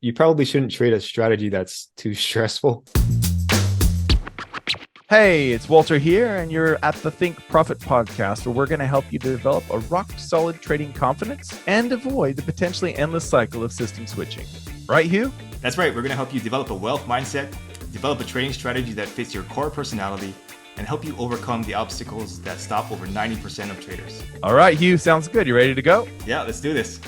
you probably shouldn't trade a strategy that's too stressful. Hey, it's Walter here, and you're at the Think Profit podcast, where we're going to help you develop a rock solid trading confidence and avoid the potentially endless cycle of system switching. Right, Hugh? That's right. We're going to help you develop a wealth mindset, develop a trading strategy that fits your core personality, and help you overcome the obstacles that stop over 90% of traders. All right, Hugh, sounds good. You ready to go? Yeah, let's do this.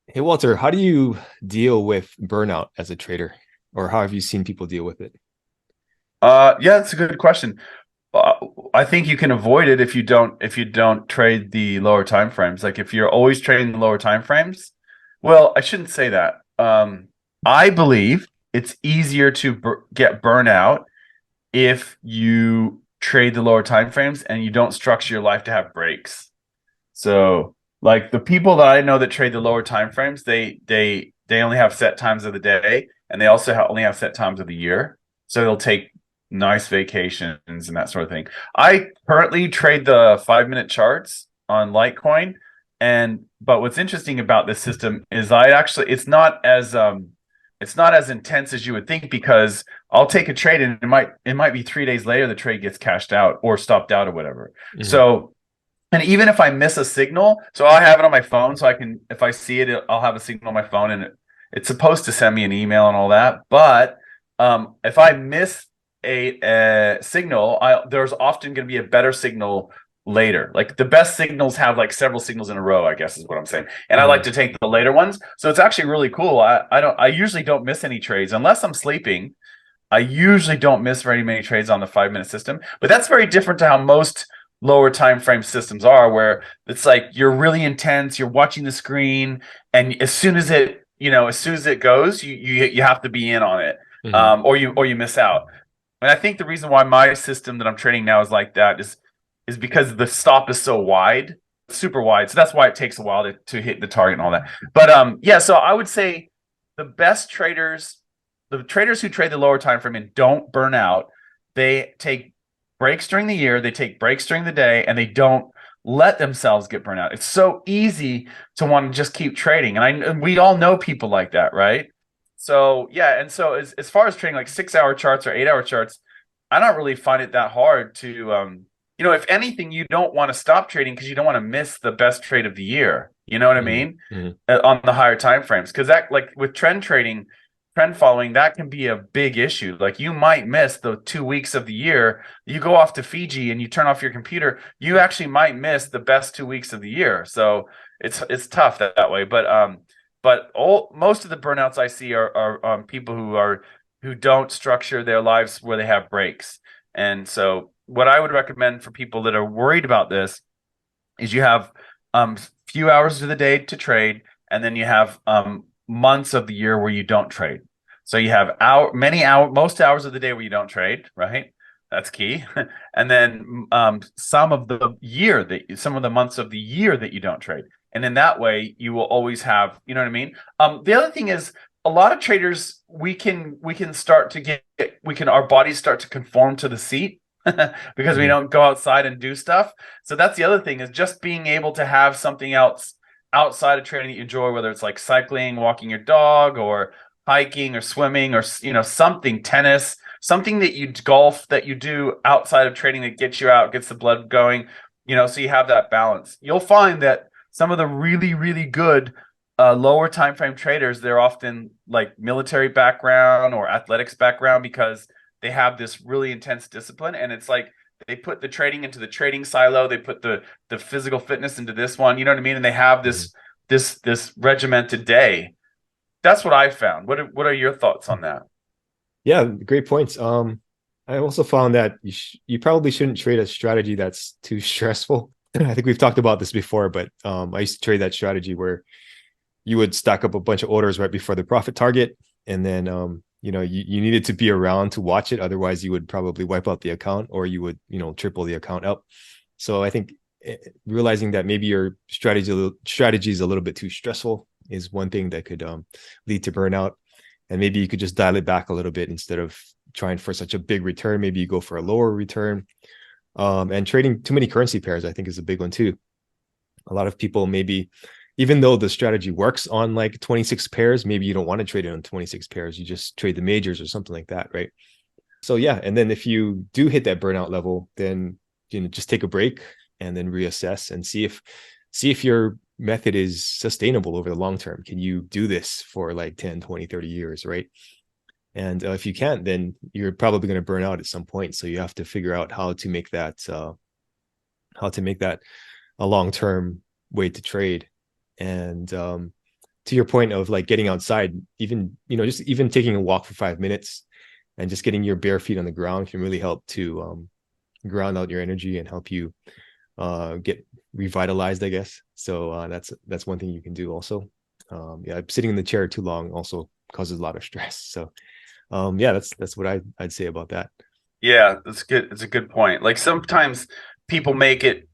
Hey, Walter, how do you deal with burnout as a trader? Or how have you seen people deal with it? Yeah, that's a good question. I think you can avoid it if you don't trade the lower time frames. Like if you're always trading the lower time frames, well, I shouldn't say that. I believe it's easier to get burnout if you trade the lower time frames and you don't structure your life to have breaks. So, like the people that I know that trade the lower time frames, they only have set times of the day, and they also only have set times of the year. So they'll take nice vacations and that sort of thing. I currently trade the 5-minute charts on Litecoin, but what's interesting about this system is it's not as intense as you would think, because I'll take a trade and it might be 3 days later the trade gets cashed out or stopped out or whatever. Mm-hmm. So, and even if I miss a signal, so I'll have it on my phone, so I can, if I see it, I'll have a signal on my phone, and it's supposed to send me an email and all that. But if I miss a signal, there's often going to be a better signal later. Like the best signals have like several signals in a row, I guess is what I'm saying. And I like to take the later ones. So it's actually really cool. I usually don't miss any trades unless I'm sleeping. I usually don't miss very many trades on the 5-minute system, but that's very different to how most lower time frame systems are, where it's like you're really intense, you're watching the screen, and as soon as it goes, you have to be in on it. Mm-hmm. Or you miss out. And I think the reason why my system that I'm trading now is like that is because the stop is so wide, super wide. So that's why it takes a while to hit the target and all that. But yeah, so I would say the best traders, the traders who trade the lower time frame and don't burn out, they take breaks during the year, they take breaks during the day, and they don't let themselves get burnt out. It's so easy to want to just keep trading. And we all know people like that, right? So yeah, and so as far as trading like 6-hour charts or 8-hour charts, I don't really find it that hard to if anything, you don't want to stop trading because you don't want to miss the best trade of the year. You know what I mean? Mm-hmm. On the higher time frames, because that, like with trend following, that can be a big issue. Like you might miss the 2 weeks of the year. You go off to Fiji and you turn off your computer, you actually might miss the best 2 weeks of the year. So it's tough that way. But most of the burnouts I see are people who don't structure their lives where they have breaks. And so what I would recommend for people that are worried about this is you have few hours of the day to trade, and then you have months of the year where you don't trade. So you have most hours of the day where you don't trade, right? That's key. And then some of the months of the year that you don't trade. And in that way, you will always have, you know what I mean? The other thing is, a lot of traders, our bodies start to conform to the seat because we don't go outside and do stuff. So that's the other thing, is just being able to have something else outside of trading that you enjoy, whether it's like cycling, walking your dog, or hiking or swimming, or something, tennis, something that golf that you do outside of trading that gets you out, gets the blood going, so you have that balance. You'll find that some of the really, really good lower time frame traders, they're often like military background or athletics background, because they have this really intense discipline, and it's like they put the trading into the trading silo, they put the physical fitness into this one, you know what I mean? And they have this regimented day. That's what I found. What are your thoughts on that? Yeah, great points. I also found that you probably shouldn't trade a strategy that's too stressful. I think we've talked about this before, but I used to trade that strategy where you would stack up a bunch of orders right before the profit target, and then you needed to be around to watch it. Otherwise, you would probably wipe out the account, or you would triple the account up. So I think realizing that maybe your strategy is a little bit too stressful is one thing that could lead to burnout. And maybe you could just dial it back a little bit. Instead of trying for such a big return, maybe you go for a lower return. And trading too many currency pairs, I think, is a big one too. A lot of people maybe even though the strategy works on like 26 pairs, maybe you don't want to trade it on 26 pairs. You just trade the majors or something like that, right? So yeah, and then if you do hit that burnout level, then just take a break and then reassess and see if your method is sustainable over the long term. Can you do this for like 10, 20, 30 years, right? And if you can't, then you're probably going to burn out at some point. So you have to figure out how to make that a long-term way to trade. And to your point of like getting outside, even just even taking a walk for 5 minutes and just getting your bare feet on the ground can really help to ground out your energy and help you get revitalized, I guess. So that's one thing you can do also. Yeah, sitting in the chair too long also causes a lot of stress. So yeah, that's what I'd say about that. Yeah, that's good. It's a good point. Like sometimes people make it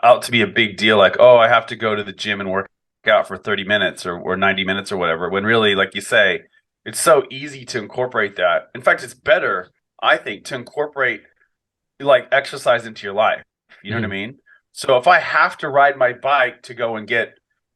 out to be a big deal, like, oh, I have to go to the gym and work out for 30 minutes or 90 minutes or whatever, when really, like you say, it's so easy to incorporate that. In fact, it's better, I think, to incorporate like exercise into your life. You know what I mean? So if I have to ride my bike to go and get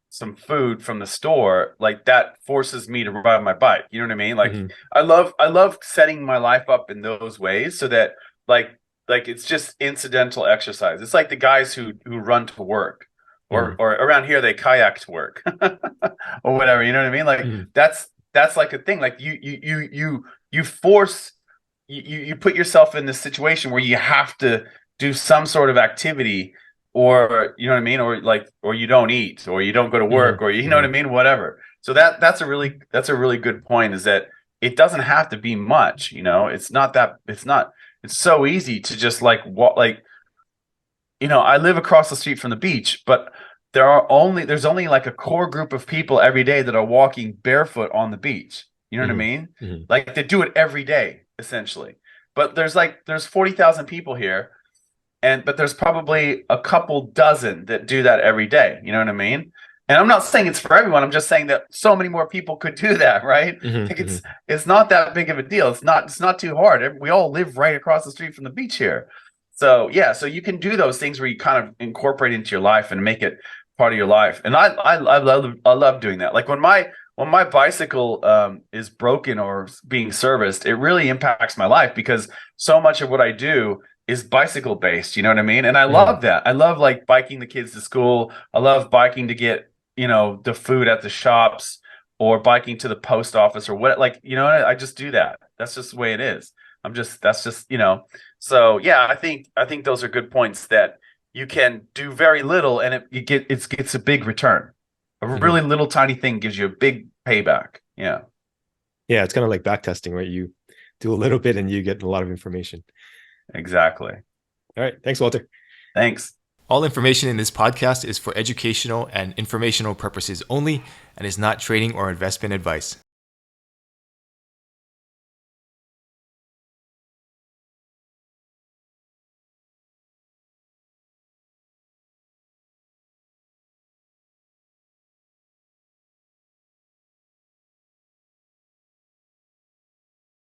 some food from the store, like that forces me to ride my bike. You know what I mean? Like I love setting my life up in those ways so that like it's just incidental exercise. It's like the guys who run to work or around here they kayak to work or whatever. You know what I mean? Like that's like a thing. Like you force you put yourself in this situation where you have to do some sort of activity, or you know what I mean, or you don't eat, or you don't go to work, or you know what I mean, whatever. So that's a really good point, is that it doesn't have to be much, it's so easy to just like walk. Like, I live across the street from the beach, but there's only like a core group of people every day that are walking barefoot on the beach. You know what I mean? Like they do it every day essentially, but there's 40,000 people here. But there's probably a couple dozen that do that every day. You know what I mean? And I'm not saying it's for everyone. I'm just saying that so many more people could do that, right? Like it's not that big of a deal. It's not too hard. We all live right across the street from the beach here. So yeah, so you can do those things where you kind of incorporate into your life and make it part of your life. And I love doing that. Like when my bicycle is broken or being serviced, it really impacts my life because so much of what I do is bicycle based, you know what I mean? And I love that. I love like biking the kids to school. I love biking to get, the food at the shops, or biking to the post office, or what, like, I just do that. That's just the way it is. So yeah, I think those are good points, that you can do very little and it gets a big return. A really little tiny thing gives you a big payback. Yeah. Yeah. It's kind of like back testing, right? You do a little bit and you get a lot of information. Exactly. All right. Thanks, Walter. Thanks. All information in this podcast is for educational and informational purposes only and is not trading or investment advice.